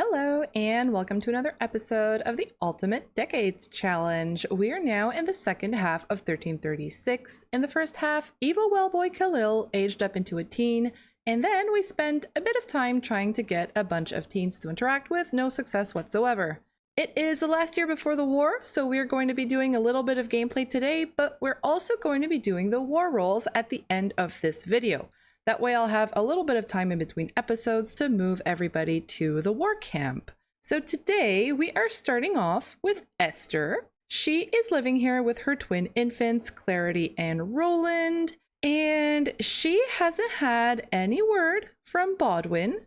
Hello and welcome to another episode of the Ultimate Decades Challenge. We are now in the second half of 1336. In the first half, evil wellboy Khalil aged up into a teen, and then we spent a bit of time trying to get a bunch of teens to interact with, no success whatsoever. It is the last year before the war, so we're going to be doing a little bit of gameplay today, but we're also going to be doing the war rolls at the end of this video. That way I'll have a little bit of time in between episodes to move everybody to the war camp. So today we are starting off with Esther. She is living here with her twin infants, Clarity and Roland, and she hasn't had any word from Baudwin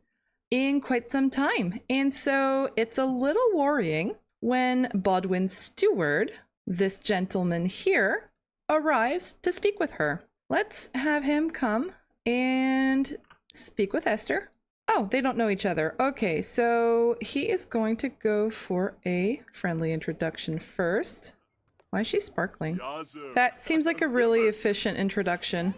in quite some time. And so it's a little worrying when Baudwin's steward, this gentleman here, arrives to speak with her. Let's have him come and speak with Esther. Oh, they don't know each other. Okay, so he is going to go for a friendly introduction first. Why is she sparkling? That seems like a really efficient introduction.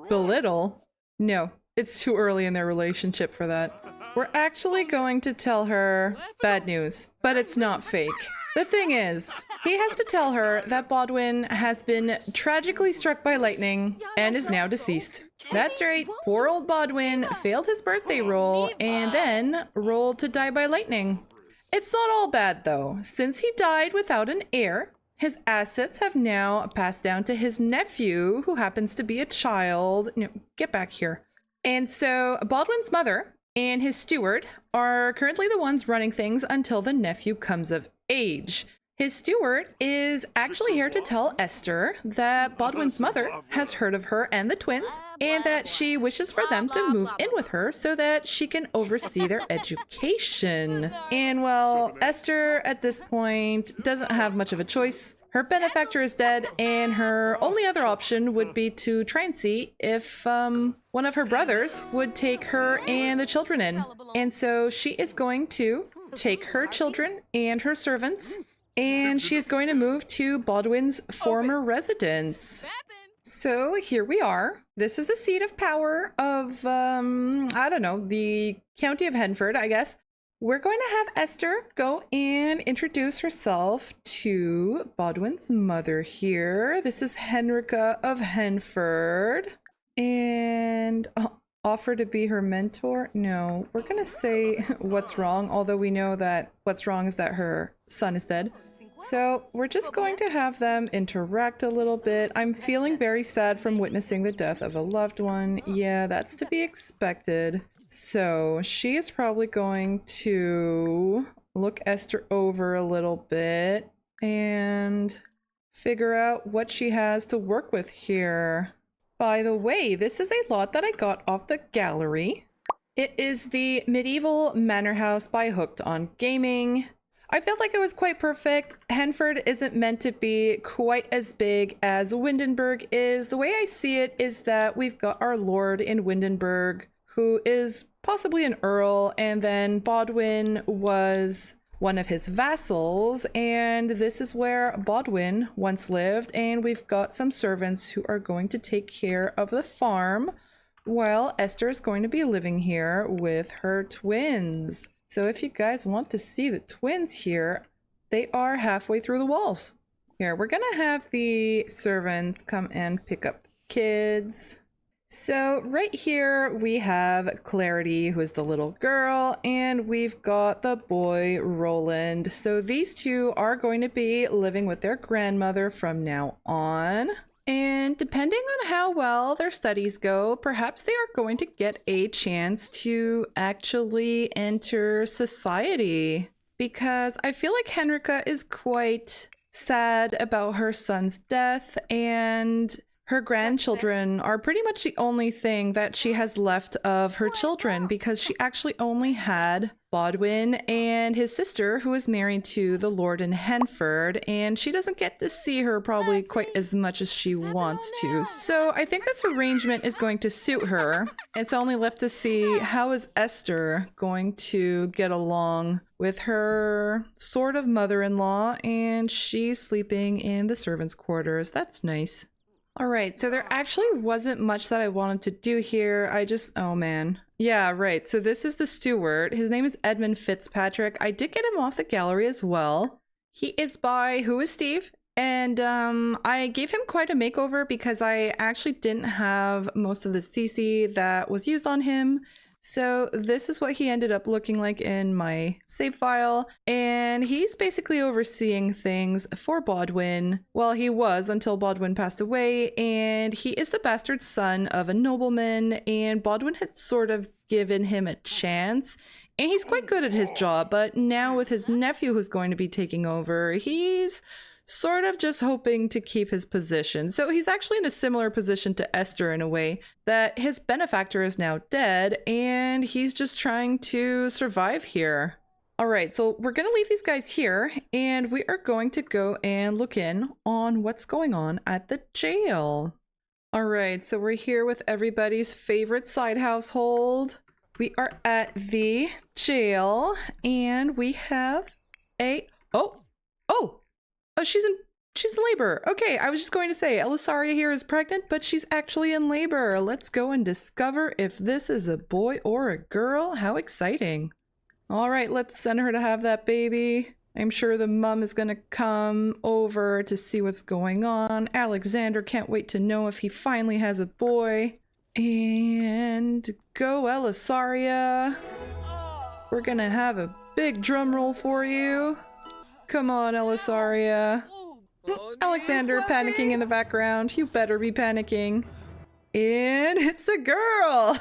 Belittle? No, it's too early in their relationship for that. We're actually going to tell her bad news, but it's not fake. The thing is, he has to tell her that Baudwin has been tragically struck by lightning and is now deceased. That's right, poor old Baudwin failed his birthday roll and then rolled to die by lightning. It's not all bad though. Since he died without an heir, his assets have now passed down to his nephew, who happens to be a child. No, get back here. And so Baudwin's mother and his steward are currently the ones running things until the nephew comes of age. His steward is actually here to tell Esther that Baudwin's mother has heard of her and the twins, and that she wishes for them to move in with her so that she can oversee their education. And well, Esther at this point doesn't have much of a choice. Her benefactor is dead, and her only other option would be to try and see if one of her brothers would take her and the children in. And so she is going to take her children and her servants, and she is going to move to Baudwin's former residence. So here we are. This is the seat of power of, I don't know, the county of Henford, I guess. We're going to have Esther go and introduce herself to Baudwin's mother here. This is Henrika of Henford. And offer to be her mentor? No, we're going to say what's wrong, although we know that what's wrong is that her son is dead. So we're just going to have them interact a little bit. I'm feeling very sad from witnessing the death of a loved one. Yeah, that's to be expected. So she is probably going to look Esther over a little bit and figure out what she has to work with here. By the way, this is a lot that I got off the gallery. It is the Medieval Manor House by Hooked on Gaming. I felt like it was quite perfect. Henford isn't meant to be quite as big as Windenburg is. The way I see it is that we've got our lord in Windenburg, who is possibly an earl, and then Baudwin was one of his vassals, and this is where Baudwin once lived, and we've got some servants who are going to take care of the farm while Esther is going to be living here with her twins. So if you guys want to see the twins here, they are halfway through the walls. Here, we're gonna have the servants come and pick up the kids. So right here we have Clarity, who is the little girl, and we've got the boy Roland. So these two are going to be living with their grandmother from now on. And depending on how well their studies go, perhaps they are going to get a chance to actually enter society. Because I feel like Henrika is quite sad about her son's death, and her grandchildren are pretty much the only thing that she has left of her children, because she actually only had Baudwin and his sister, who is married to the lord in Henford, and she doesn't get to see her probably quite as much as she wants to. So I think this arrangement is going to suit her. It's only left to see how is Esther going to get along with her sort of mother-in-law, and she's sleeping in the servants' quarters. That's nice. All right, so there actually wasn't much that I wanted to do here. Oh man. Yeah, right. So this is the steward. His name is Edmund Fitzpatrick. I did get him off the gallery as well. He is by Who is Steve? And I gave him quite a makeover because I actually didn't have most of the CC that was used on him. So this is what he ended up looking like in my save file, and he's basically overseeing things for Baudwin. Well, he was until Baudwin passed away, and he is the bastard son of a nobleman, and Baudwin had sort of given him a chance, and he's quite good at his job, but now with his nephew who's going to be taking over, he's sort of just hoping to keep his position. So he's actually in a similar position to Esther in a way, that his benefactor is now dead and he's just trying to survive here. All right, so we're going to leave these guys here and we are going to go and look in on what's going on at the jail. All right, so we're here with everybody's favorite side household. We are at the jail and we have a... Oh, she's in labor. Okay, I was just going to say, Elisaria here is pregnant, but she's actually in labor. Let's go and discover if this is a boy or a girl. How exciting. All right, let's send her to have that baby. I'm sure the mom is going to come over to see what's going on. Alexander can't wait to know if he finally has a boy. And go, Elisaria. We're going to have a big drum roll for you. Come on, Elisaria. Alexander panicking in the background. You better be panicking. And it's a girl!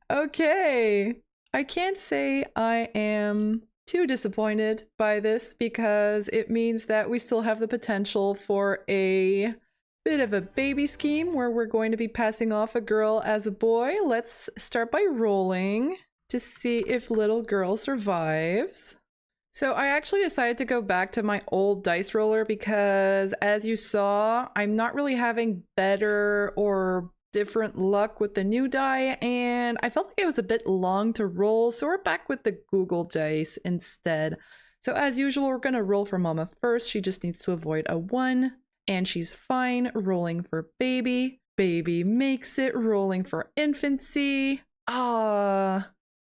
Okay. I can't say I am too disappointed by this because it means that we still have the potential for a bit of a baby scheme where we're going to be passing off a girl as a boy. Let's start by rolling to see if little girl survives. So I actually decided to go back to my old dice roller because, as you saw, I'm not really having better or different luck with the new die, and I felt like it was a bit long to roll, so we're back with the Google dice instead. So as usual, we're going to roll for Mama first. She just needs to avoid a 1, and she's fine. Rolling for baby. Baby makes it. Rolling for infancy.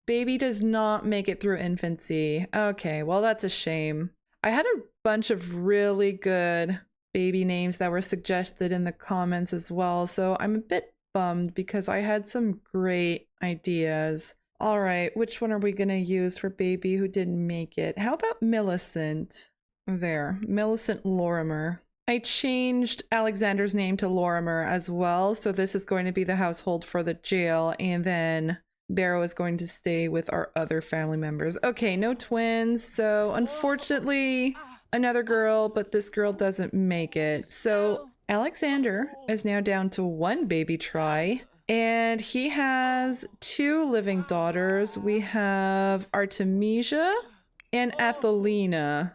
Baby does not make it through infancy. Okay, well that's a shame. I had a bunch of really good baby names that were suggested in the comments as well, so I'm a bit bummed because I had some great ideas. All right, which one are we gonna use for baby who didn't make it? How about Millicent? There, Millicent Lorimer. I changed Alexander's name to Lorimer as well, so this is going to be the household for the jail, and then Barrow is going to stay with our other family members. Okay, no twins, so unfortunately another girl, but this girl doesn't make it. So Alexander is now down to 1 baby try, and he has 2 living daughters. We have Artemisia and Athelina.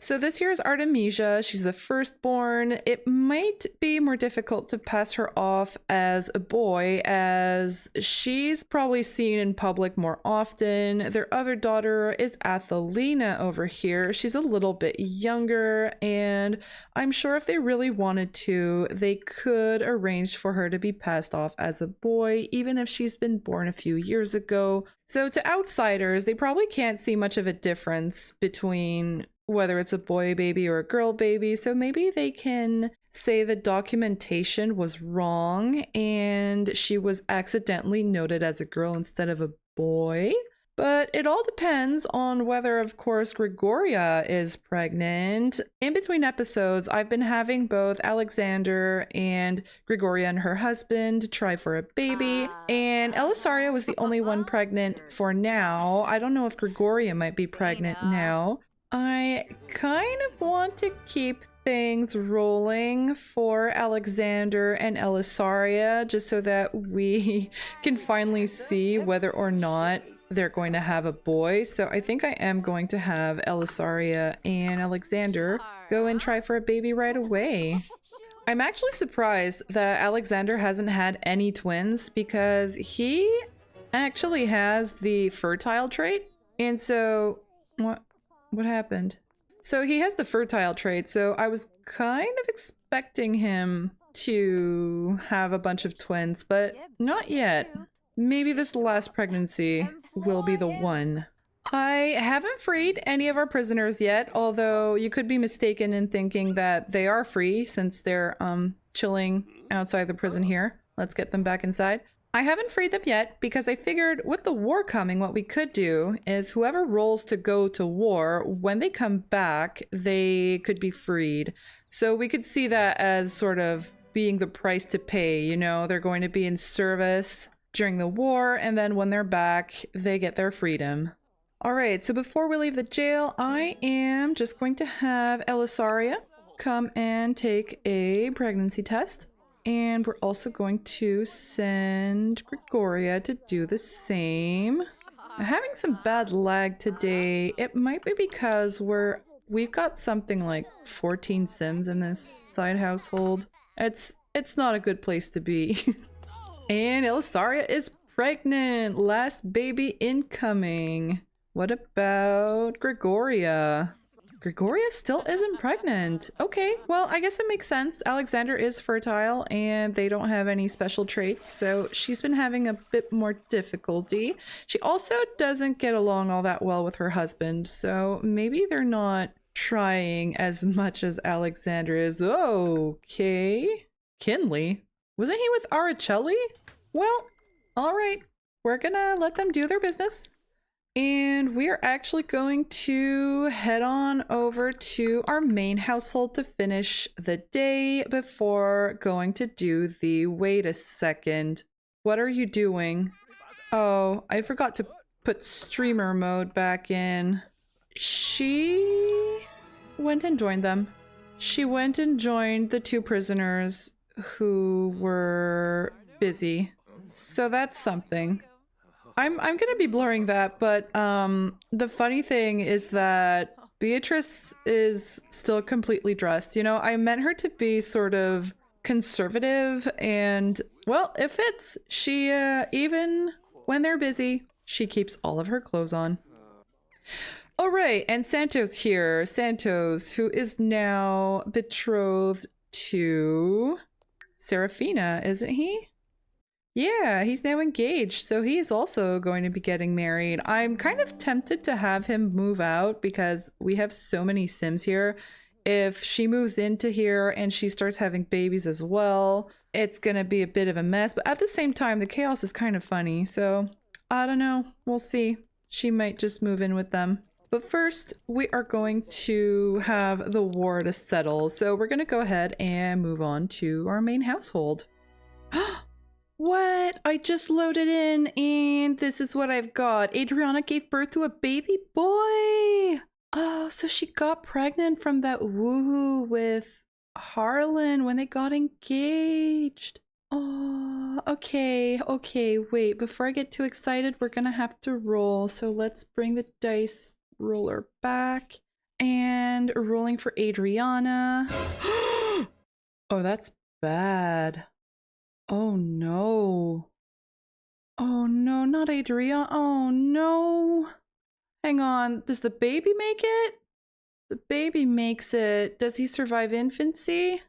So this here is Artemisia. She's the firstborn. It might be more difficult to pass her off as a boy as she's probably seen in public more often. Their other daughter is Athelina over here. She's a little bit younger, and I'm sure if they really wanted to, they could arrange for her to be passed off as a boy, even if she's been born a few years ago. So to outsiders, they probably can't see much of a difference between whether it's a boy baby or a girl baby, so maybe they can say the documentation was wrong and she was accidentally noted as a girl instead of a boy. But it all depends on whether, of course, Gregoria is pregnant. In between episodes, I've been having both Alexander and Gregoria and her husband try for a baby, and Elisaria was the only one pregnant for now. I don't know if Gregoria might be pregnant now. I kind of want to keep things rolling for Alexander and Elisaria just so that we can finally see whether or not they're going to have a boy. So I think I am going to have Elisaria and Alexander go and try for a baby right away. I'm actually surprised that Alexander hasn't had any twins because he actually has the fertile trait. And so what happened? So he has the fertile trait, so I was kind of expecting him to have a bunch of twins, but not yet. Maybe this last pregnancy will be the one. I haven't freed any of our prisoners yet, although you could be mistaken in thinking that they are free since they're chilling outside the prison here. Let's get them back inside. I haven't freed them yet because I figured with the war coming, what we could do is whoever rolls to go to war, when they come back, they could be freed. So we could see that as sort of being the price to pay, you know, they're going to be in service during the war, and then when they're back, they get their freedom. All right, so before we leave the jail, I am just going to have Elisaria come and take a pregnancy test. And we're also going to send Gregoria to do the same. I'm having some bad lag today. It might be because we've got something like 14 Sims in this side household. It's not a good place to be. And Elisaria is pregnant. Last baby incoming. What about Gregoria? Gregoria still isn't pregnant. Okay, well, I guess it makes sense. Alexander is fertile and they don't have any special traits, so she's been having a bit more difficulty. She also doesn't get along all that well with her husband, so maybe they're not trying as much as Alexander is. Okay. Kinley? Wasn't he with Aracelli? Well, all right. We're gonna let them do their business. And we're actually going to head on over to our main household to finish the day before going to do the... Wait a second. What are you doing? Oh, I forgot to put streamer mode back in. She went and joined them. She went and joined the two prisoners who were busy. So that's something. I'm gonna be blurring that, but the funny thing is that Beatrice is still completely dressed. You know, I meant her to be sort of conservative and, well, it fits. She, even when they're busy, she keeps all of her clothes on. All right, and Santos here. Santos, who is now betrothed to Serafina, isn't he? Yeah, he's now engaged, so he's also going to be getting married. I'm kind of tempted to have him move out because we have so many Sims here. If she moves into here and she starts having babies as well, it's gonna be a bit of a mess. But at the same time, the chaos is kind of funny, so I don't know. We'll see. She might just move in with them. But first, we are going to have the war to settle. So we're gonna go ahead and move on to our main household. What? I just loaded in and this is what I've got. Adrianna gave birth to a baby boy. Oh, so she got pregnant from that woohoo with Harlan when they got engaged. Oh, okay, wait. Before I get too excited, we're gonna have to roll. So let's bring the dice roller back. And rolling for Adrianna. Oh, that's bad. Oh no. Oh no, not Adrianna. Oh no. Hang on, does the baby make it? The baby makes it. Does he survive infancy?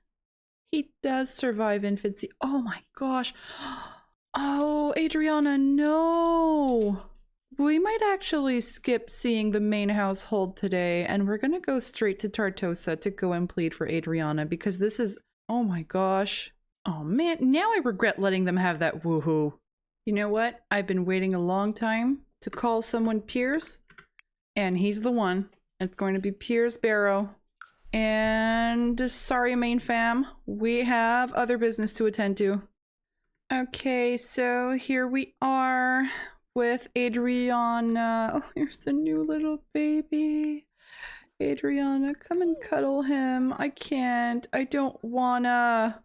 He does survive infancy. Oh my gosh. Oh, Adrianna, no. We might actually skip seeing the main household today, and we're gonna go straight to Tartosa to go and plead for Adrianna because this is... Oh my gosh. Oh man, now I regret letting them have that woohoo. You know what? I've been waiting a long time to call someone Piers, and he's the one. It's going to be Piers Barrow. And sorry, main fam, we have other business to attend to. Okay, so here we are with Adrianna. Oh, here's a new little baby. Adrianna, come and cuddle him. I can't. I don't wanna.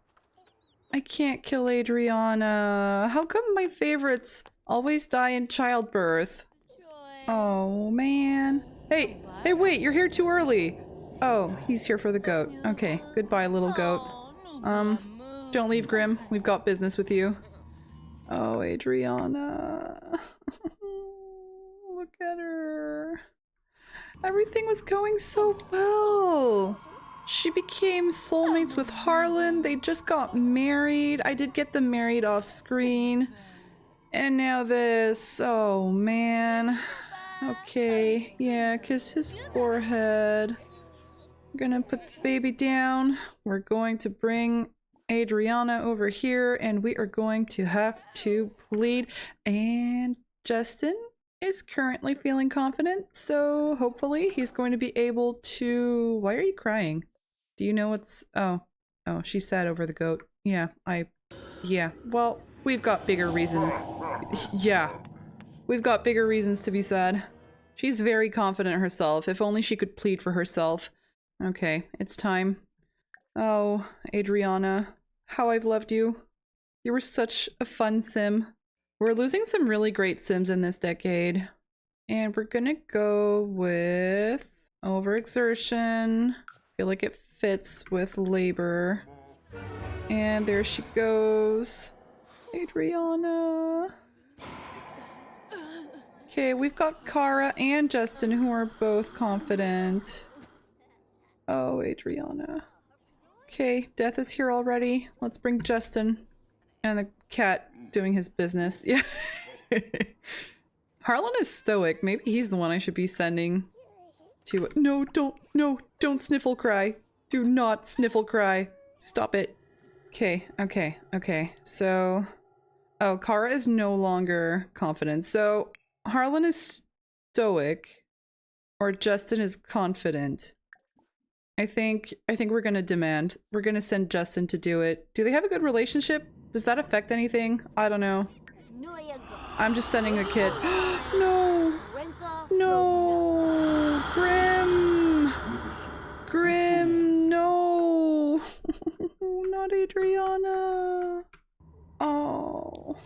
I can't kill Adrianna. How come my favorites always die in childbirth? Oh, man. Hey, wait, you're here too early. Oh, he's here for the goat. Okay, goodbye, little goat. Don't leave, Grim. We've got business with you. Oh, Adrianna. Look at her. Everything was going so well. She became soulmates with Harlan. They just got married. I did get them married off screen. And now this. Oh, man. Okay, yeah, kiss his forehead. We're gonna put the baby down. We're going to bring Adrianna over here, and we are going to have to plead. And Justin is currently feeling confident, so hopefully he's going to be able to... Why are you crying? Do you know what's... Oh, she's sad over the goat. Yeah, yeah, well, we've got bigger reasons. Yeah. We've got bigger reasons to be sad. She's very confident herself. If only she could plead for herself. Okay, it's time. Oh, Adrianna, how I've loved you. You were such a fun sim. We're losing some really great sims in this decade. And we're gonna go with overexertion. Feel like it fits with labor. And there she goes. Adrianna. Okay, we've got Kara and Justin who are both confident. Oh, Adrianna. Okay, Death is here already. Let's bring Justin. And the cat doing his business. Yeah. Harlan is stoic. Maybe he's the one I should be sending to... No, don't sniffle cry. Do not sniffle cry. Stop it. Okay, okay. So... Oh, Kara is no longer confident. So... Harlan is stoic, or Justin is confident. I think we're gonna demand. We're gonna send Justin to do it. Do they have a good relationship? Does that affect anything? I don't know. I'm just sending a kid. No! No! Grim, no! Not Adrianna. Oh.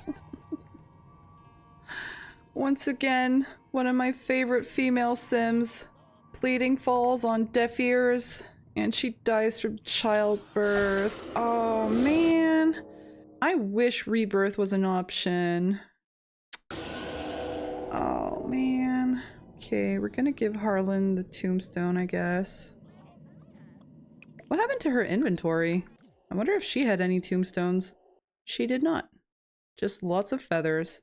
Once again, one of my favorite female sims. Pleading falls on deaf ears, and she dies from childbirth. Oh, man. I wish rebirth was an option. Oh, man. Okay, we're gonna give Harlan the tombstone, I guess. What happened to her inventory? I wonder if she had any tombstones. She did not. Just lots of feathers.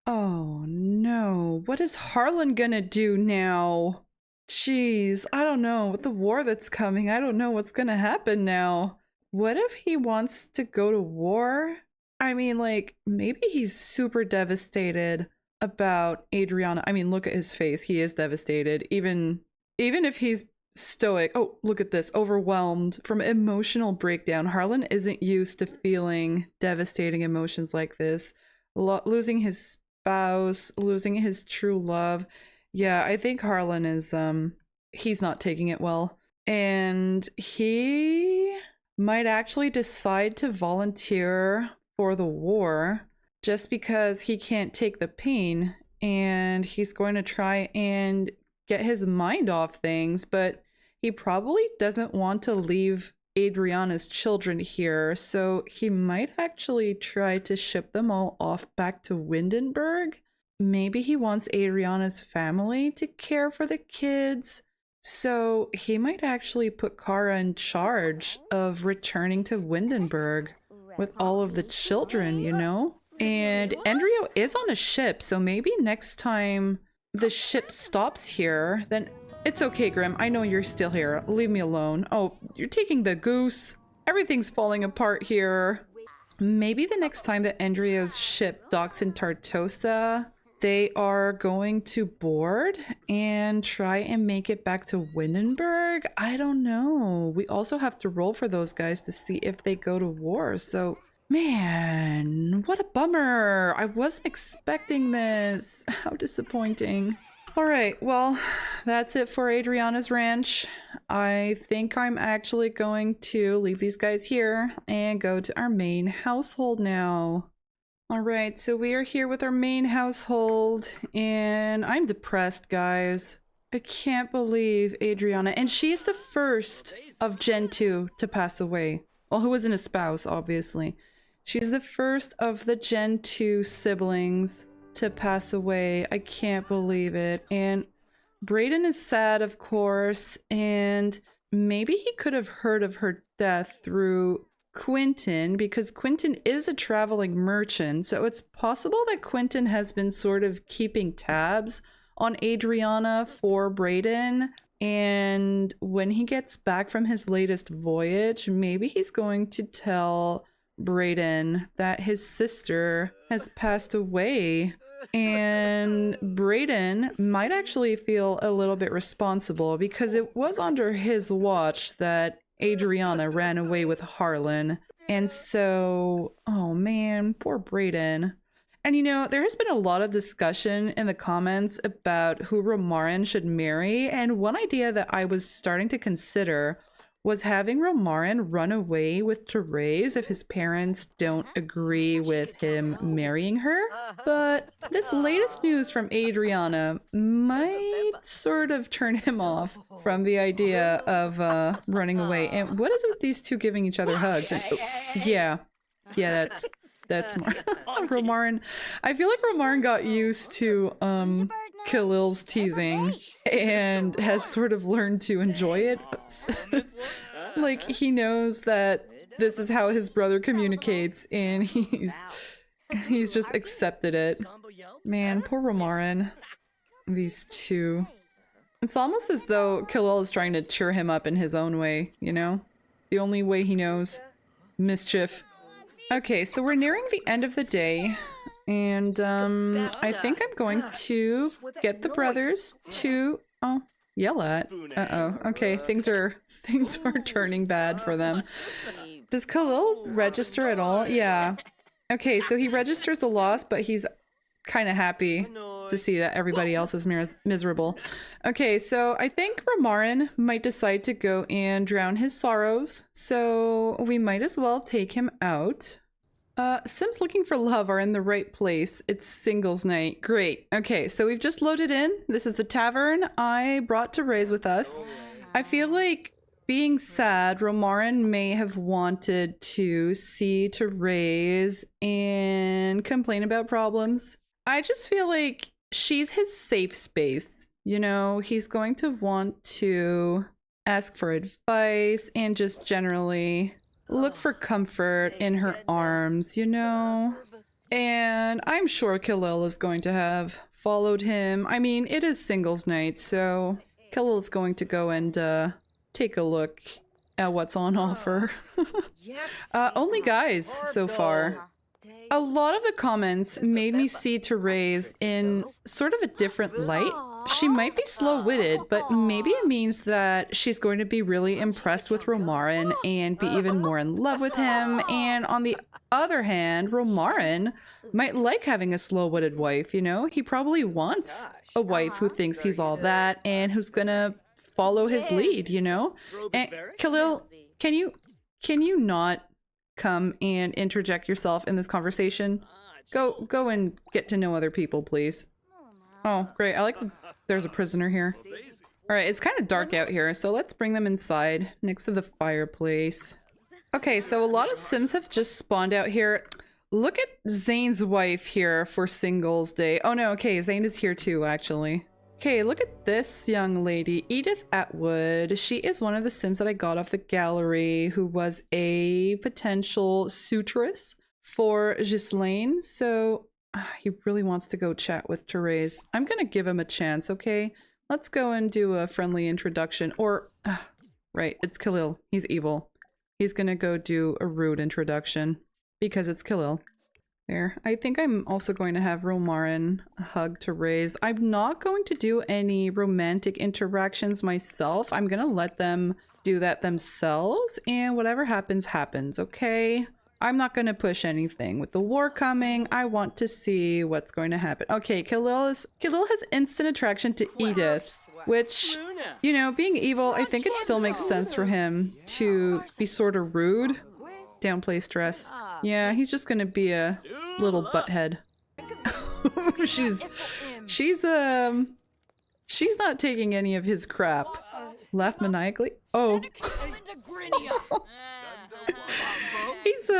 Oh no, what is Harlan gonna do now? Jeez, I don't know. With the war that's coming, I don't know what's gonna happen now. What if he wants to go to war? I mean, like, maybe he's super devastated about Adrianna. I mean, look at his face. He is devastated. Even if he's stoic. Oh, look at this. Overwhelmed from emotional breakdown. Harlan isn't used to feeling devastating emotions like this. Losing his spouse, losing his true love. Yeah, I think Harlan is, he's not taking it well. And he might actually decide to volunteer for the war just because he can't take the pain, and he's going to try and get his mind off things, but he probably doesn't want to leave Adrianna's children here, so he might actually try to ship them all off back to Windenburg. Maybe he wants Adrianna's family to care for the kids, so he might actually put Kara in charge of returning to Windenburg with all of the children, you know? And Andrea is on a ship, so maybe next time the ship stops here, then it's okay, Grim. I know you're still here. Leave me alone. Oh, you're taking the goose. Everything's falling apart here. Maybe the next time that Andrea's ship docks in Tartosa, they are going to board and try and make it back to Windenburg. I don't know. We also have to roll for those guys to see if they go to war. So, man, what a bummer. I wasn't expecting this. How disappointing. All right, well, that's it for Adrianna's ranch. I think I'm actually going to leave these guys here and go to our main household now. All right, so we are here with our main household, and I'm depressed, guys. I can't believe Adrianna, and she's the first of Gen 2 to pass away. Well, who isn't a spouse, obviously. She's the first of the Gen 2 siblings to pass away. I can't believe it. And Brayden is sad, of course, and maybe he could have heard of her death through Quentin, because Quentin is a traveling merchant, so it's possible that Quentin has been sort of keeping tabs on Adrianna for Brayden, and when he gets back from his latest voyage, maybe he's going to tell Brayden that his sister has passed away, and Brayden might actually feel a little bit responsible because it was under his watch that Adrianna ran away with Harlan. And so, oh man, poor Brayden. And you know, there has been a lot of discussion in the comments about who Romarin should marry, and one idea that I was starting to consider was having Romarin run away with Therese if his parents don't agree with him marrying her. But this latest news from Adrianna might sort of turn him off from the idea of running away. And what is it with these two giving each other hugs? And, yeah, that's smart. Romarin. I feel like Romarin got used to Khalil's teasing and has sort of learned to enjoy it. Like, he knows that this is how his brother communicates, and he's just accepted it. Man, poor Romarin. These two. It's almost as though Khalil is trying to cheer him up in his own way, you know? The only way he knows. Mischief. Okay, so we're nearing the end of the day, and I think I'm going to get the brothers to yell at. Okay, things are turning bad for them. Does Khalil register at all? Yeah. Okay, so he registers the loss, but he's kind of happy to see that everybody else is miserable. Okay, so I think Romarin might decide to go and drown his sorrows, so we might as well take him out. Sims looking for love are in the right place. It's singles night. Great. Okay, so we've just loaded in. This is the tavern. I brought Therese with us. I feel like, being sad, Romarin may have wanted to see Therese and complain about problems. I just feel like she's his safe space. You know, he's going to want to ask for advice and just generally look for comfort in her arms, you know? And I'm sure Khalil is going to have followed him. I mean, it is singles night, so Khalil is going to go and take a look at what's on offer. Only guys so far. A lot of the comments made me see Therese in sort of a different light. She might be slow-witted, but maybe it means that she's going to be really impressed with Romarin and be even more in love with him. And on the other hand, Romarin might like having a slow-witted wife, you know? He probably wants a wife who thinks he's all that and who's gonna follow his lead, you know? And Khalil, can you not come and interject yourself in this conversation? Go and get to know other people, please. Oh, great. I like there's a prisoner here. Alright, it's kind of dark out here, so let's bring them inside next to the fireplace. Okay, so a lot of Sims have just spawned out here. Look at Zane's wife here for singles day. Oh no, okay, Zane is here too, actually. Okay, look at this young lady, Edith Atwood. She is one of the Sims that I got off the gallery who was a potential suitress for Ghislaine. So he really wants to go chat with Therese. I'm gonna give him a chance, okay? Let's go and do a friendly introduction. Or, right, it's Khalil. He's evil. He's gonna go do a rude introduction because it's Khalil. There. I think I'm also going to have Romarin hug Therese. I'm not going to do any romantic interactions myself. I'm gonna let them do that themselves, and whatever happens, happens, okay? I'm not gonna push anything. With the war coming, I want to see what's going to happen. Okay, Khalil has instant attraction to Edith, which, you know, being evil, I think it still makes sense for him to be sort of rude. Downplay stress. Yeah, he's just gonna be a little butthead. She's not taking any of his crap. Laugh maniacally. Oh. He's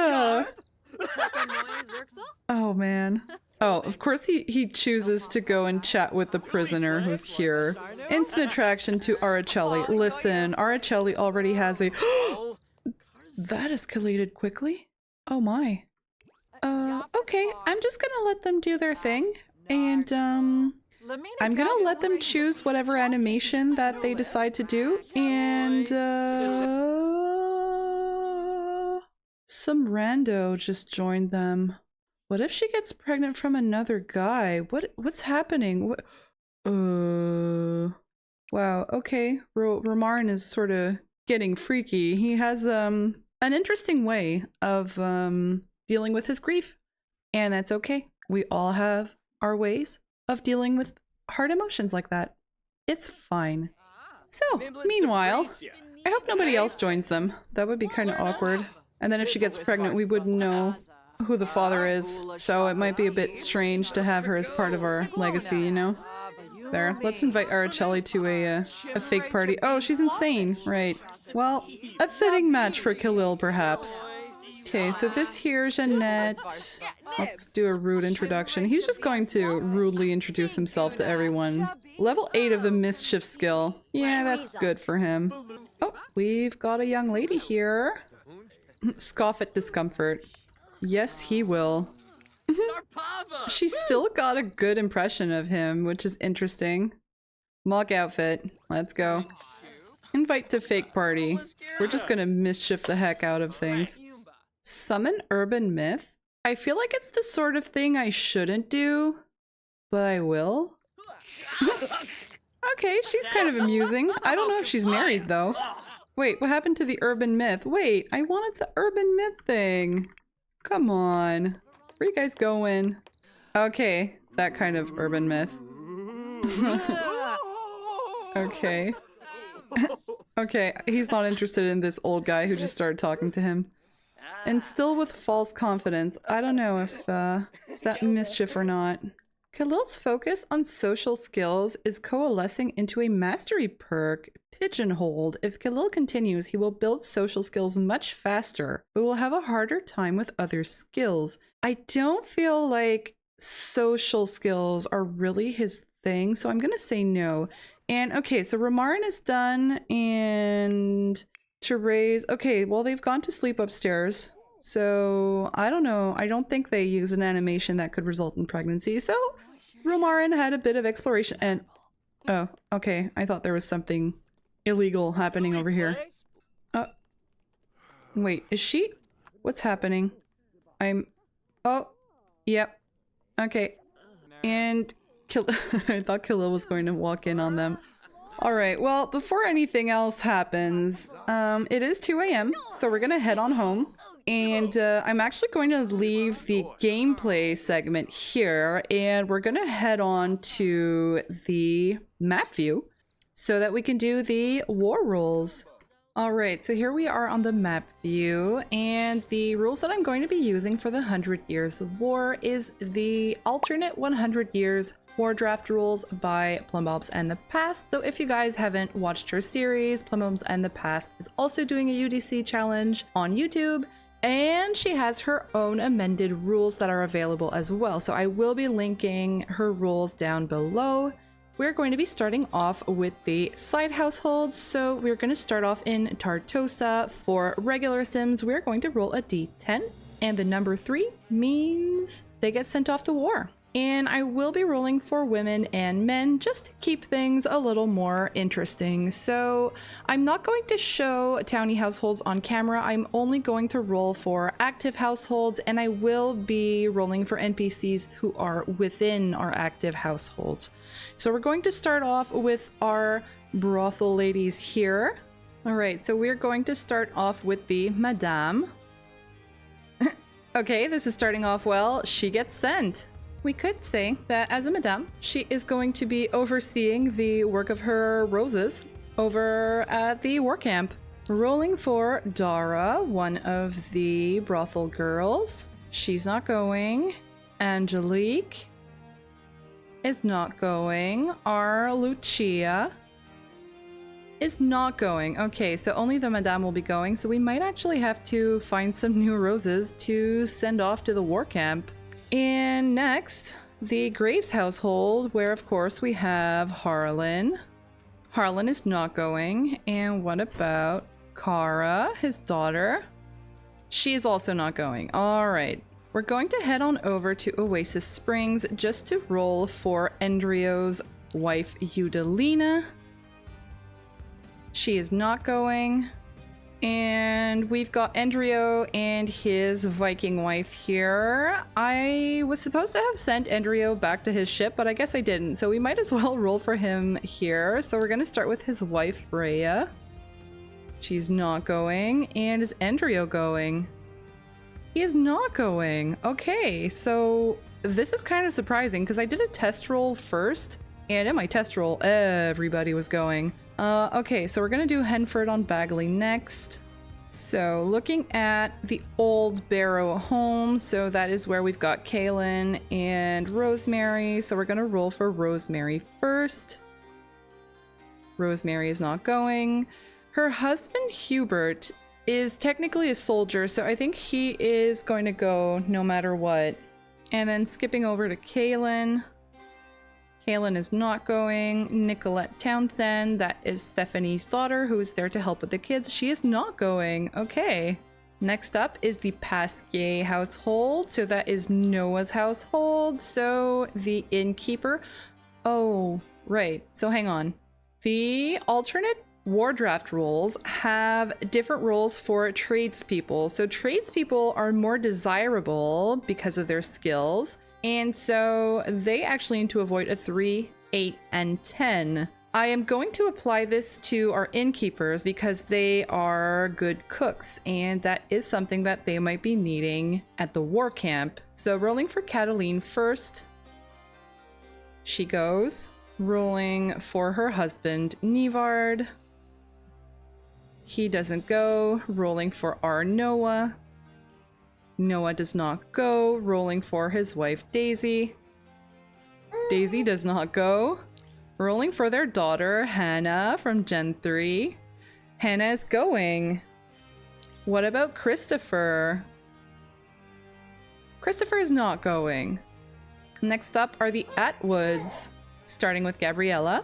oh man. Oh, of course he chooses to go and chat with the prisoner who's here. Instant attraction to Araceli. Listen, Araceli already has a... That escalated quickly? Oh my. Okay, I'm just gonna let them do their thing. And, I'm gonna let them choose whatever animation that they decide to do. And, some rando just joined them. What if she gets pregnant from another guy? What's happening? What? Wow, okay. Romarin is sort of getting freaky. He has, an interesting way of, dealing with his grief. And that's okay. We all have our ways of dealing with hard emotions like that. It's fine. So, meanwhile, I hope nobody else joins them. That would be kind of awkward. And then if she gets pregnant, we wouldn't know who the father is, so it might be a bit strange to have her as part of our legacy, you know? There, let's invite Araceli to a fake party. Oh, she's insane, right. Well, a fitting match for Khalil, perhaps. Okay, so this here, Jeanette. Let's do a rude introduction. He's just going to rudely introduce himself to everyone. Level 8 of the mischief skill. Yeah, that's good for him. Oh, we've got a young lady here. Scoff at discomfort. Yes, he will. She's still got a good impression of him, which is interesting. Mock outfit. Let's go. Invite to fake party. We're just gonna mischief the heck out of things. Summon urban myth? I feel like it's the sort of thing I shouldn't do, but I will. Okay, she's kind of amusing. I don't know if she's married though. Wait, what happened to the urban myth? Wait, I wanted the urban myth thing. Come on. Where you guys going? Okay, that kind of urban myth. Okay. Okay, he's not interested in this old guy who just started talking to him. And still with false confidence. I don't know if, is that mischief or not. Khalil's focus on social skills is coalescing into a mastery perk. Pigeonholed. If Khalil continues, he will build social skills much faster, but will have a harder time with other skills. I don't feel like social skills are really his thing, so I'm gonna say no. And okay, so Romarin is done, and Therese, okay, well they've gone to sleep upstairs. So I don't know. I don't think they use an animation that could result in pregnancy. So Romarin had a bit of exploration and oh, okay. I thought there was something illegal happening over here. Wait, is she? What's happening? Oh, yep. Okay. And I thought Khalil was going to walk in on them. Alright, well, before anything else happens, it is 2 AM, so we're gonna head on home. And I'm actually going to leave the gameplay segment here, and we're gonna head on to the map view so that we can do the war rules. Alright, so here we are on the map view, and the rules that I'm going to be using for the 100 Years of War is the alternate 100 Years War Draft rules by Plumbobs and the Past. So if you guys haven't watched her series, Plumbobs and the Past is also doing a UDC challenge on YouTube, and she has her own amended rules that are available as well. So I will be linking her rules down below. We're going to be starting off with the side households. So we're going to start off in Tartosa. For regular Sims, we're going to roll a d10, and the number 3 means they get sent off to war. And I will be rolling for women and men just to keep things a little more interesting. So I'm not going to show townie households on camera. I'm only going to roll for active households, and I will be rolling for NPCs who are within our active households. So we're going to start off with our brothel ladies here. All right, so we're going to start off with the Madame. Okay, this is starting off well. She gets sent. We could say that as a madame, she is going to be overseeing the work of her roses over at the war camp. Rolling for Dara, one of the brothel girls. She's not going. Angelique is not going. Our Lucia is not going. Okay, so only the madame will be going, so we might actually have to find some new roses to send off to the war camp. And next, the Graves household, where of course we have Harlan. Harlan is not going. And what about Kara, his daughter? She's also not going. All right. We're going to head on over to Oasis Springs just to roll for Endrio's wife, Eudalina. She is not going. And we've got Endrio and his Viking wife here. I was supposed to have sent Endrio back to his ship, but I guess I didn't. So we might as well roll for him here. So we're going to start with his wife, Freya. She's not going. And is Endrio going? He is not going. Okay, so this is kind of surprising because I did a test roll first. And in my test roll, everybody was going. Okay, so we're gonna do Henford on Bagley next. So looking at the old Barrow home, so that is where we've got Kaylin and Rosemary. So we're gonna roll for Rosemary first. Rosemary is not going. Her husband Hubert is technically a soldier, so I think he is going to go no matter what. And then skipping over to Kaylin. Kaylin is not going. Nicolette Townsend, that is Stephanie's daughter, who is there to help with the kids. She is not going. Okay. Next up is the Pasquier household. So that is Noah's household. So the innkeeper. Oh, right. So hang on. The alternate war draft rules have different rules for tradespeople. So tradespeople are more desirable because of their skills. And so they actually need to avoid a 3, 8, and 10. I am going to apply this to our innkeepers because they are good cooks, and that is something that they might be needing at the war camp. So rolling for Cataline first. She goes. Rolling for her husband, Nivard. He doesn't go. Rolling for our Noah. Noah does not go. Rolling for his wife, Daisy. Daisy does not go. Rolling for their daughter, Hannah from Gen 3. Hannah is going. What about Christopher? Christopher is not going. Next up are the Atwoods, starting with Gabriella.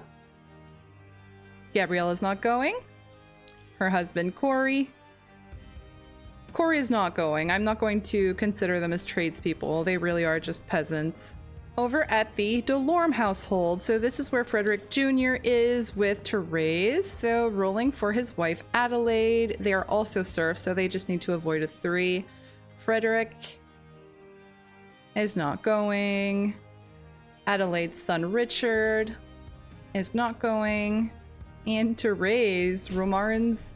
Gabriella's not going. Her husband, Corey. Corey is not going. I'm not going to consider them as tradespeople. They really are just peasants. Over at the Delorme household. So this is where Frederick Jr. is with Therese. So rolling for his wife, Adelaide. They are also serfs, so they just need to avoid a 3. Frederick is not going. Adelaide's son, Richard, is not going. And Therese, Romarin's...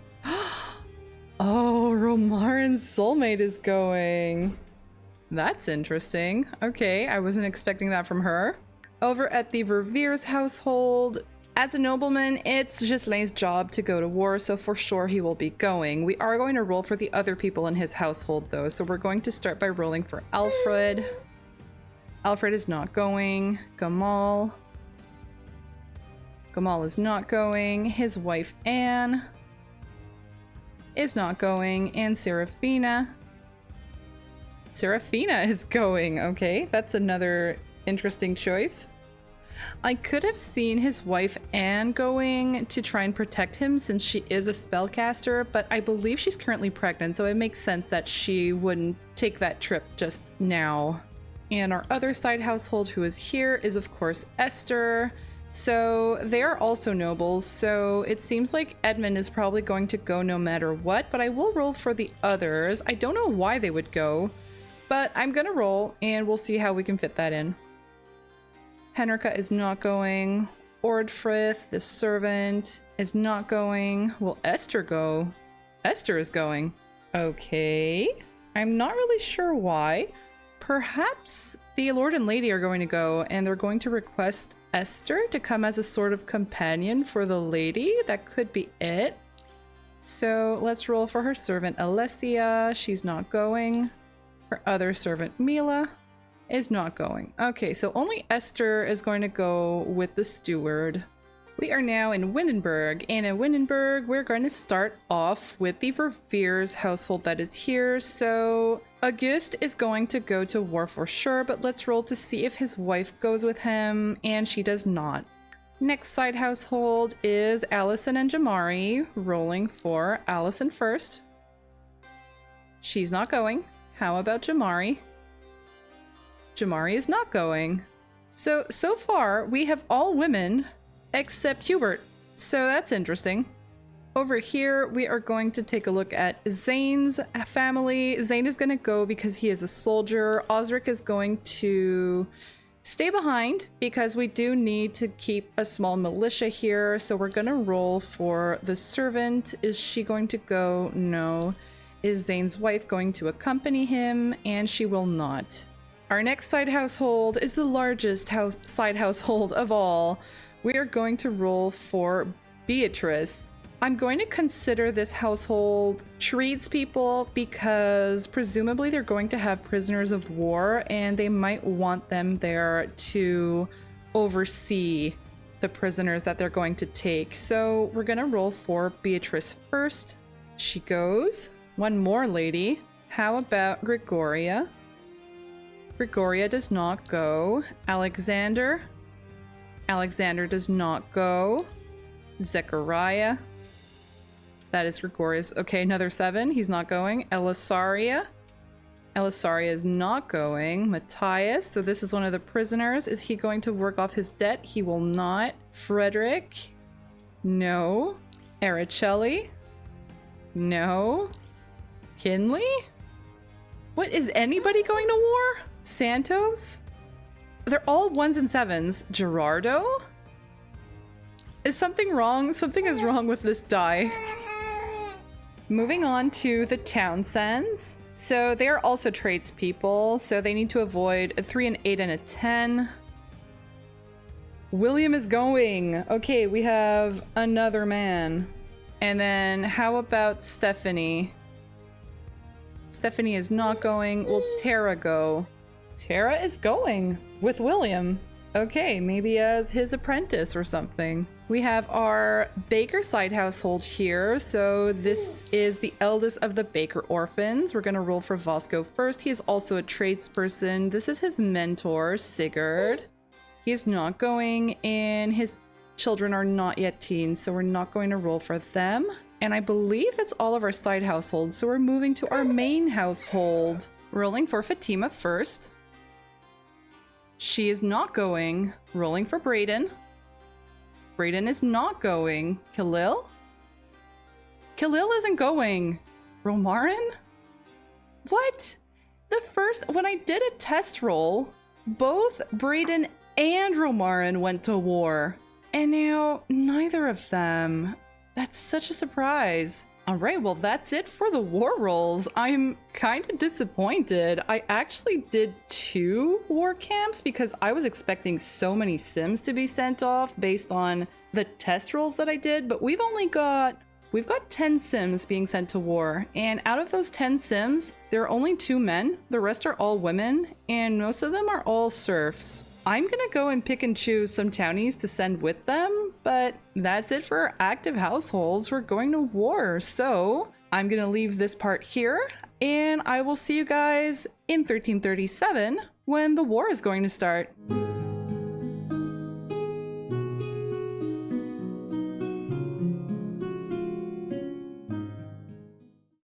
Oh, Romarin's soulmate is going. That's interesting. Okay, I wasn't expecting that from her. Over at the Verveers household, as a nobleman, it's Ghislaine's job to go to war, so for sure he will be going. We are going to roll for the other people in his household, though, so we're going to start by rolling for Alfred. Alfred is not going. Gamal. Gamal is not going. His wife, Anne, is not going. And Serafina. Serafina is going. Okay, that's another interesting choice. I could have seen his wife Anne going to try and protect him since she is a spellcaster, but I believe she's currently pregnant, so it makes sense that she wouldn't take that trip just now. And our other side household who is here is, of course, Esther. So they are also nobles, so it seems like Edmund is probably going to go no matter what, but I will roll for the others. I don't know why they would go, but I'm gonna roll and we'll see how we can fit that in. Henrika is not going. Ordfrith, the servant, is not going. Will Esther go? Esther is going. Okay. I'm not really sure why. Perhaps the Lord and Lady are going to go and they're going to request Esther to come as a sort of companion for the lady. That could be it. So let's roll for her servant, Alessia. She's not going. Her other servant, Mila, is not going. Okay, so only Esther is going to go with the steward. We are now in Windenburg, and in Windenburg, we're going to start off with the Revere's household that is here. So Auguste is going to go to war for sure, but let's roll to see if his wife goes with him, and she does not. Next side household is Allison and Jamari, rolling for Allison first. She's not going. How about Jamari? Jamari is not going. So far, we have all women except Hubert. So that's interesting. Over here, we are going to take a look at Zane's family. Zane is going to go because he is a soldier. Osric is going to stay behind because we do need to keep a small militia here. So we're going to roll for the servant. Is she going to go? No. Is Zane's wife going to accompany him? And she will not. Our next side household is the largest side household of all. We are going to roll for Beatrice. I'm going to consider this household tradespeople because presumably they're going to have prisoners of war and they might want them there to oversee the prisoners that they're going to take. So we're going to roll for Beatrice first. She goes. One more lady. How about Gregoria? Gregoria does not go. Alexander. Alexander does not go. Zechariah. That is Gregoria's. Okay, another 7. He's not going. Elisaria. Elisaria is not going. Matthias. So this is one of the prisoners. Is he going to work off his debt? He will not. Frederick. No. Araceli. No. Kinley? What, is anybody going to war? Santos? They're all 1s and 7s. Gerardo? Is something wrong? Something is wrong with this die. Moving on to the Townsends. So they are also tradespeople, so they need to avoid a 3, an 8, and a 10. William is going. Okay, we have another man. And then how about Stephanie? Stephanie is not going. Will Tara go? Tara is going with William. Okay, maybe as his apprentice or something. We have our Baker side household here. So this is the eldest of the Baker orphans. We're going to roll for Vasco first. He is also a tradesperson. This is his mentor, Sigurd. He's not going, and his children are not yet teens, so we're not going to roll for them. And I believe that's all of our side households. So we're moving to our main household. Rolling for Fatima first. She is not going. Rolling for Brayden. Brayden is not going. Khalil? Khalil isn't going. Romarin? What? When I did a test roll, both Brayden and Romarin went to war. And now neither of them. That's such a surprise. All right, well, that's it for the war rolls. I'm kind of disappointed. I actually did 2 war camps because I was expecting so many sims to be sent off based on the test rolls that I did, but we've got 10 sims being sent to war, and out of those 10 sims, there are only 2 men. The rest are all women, and most of them are all serfs. I'm gonna go and pick and choose some townies to send with them, but that's it for our active households. We're going to war, so I'm gonna leave this part here, and I will see you guys in 1337 when the war is going to start.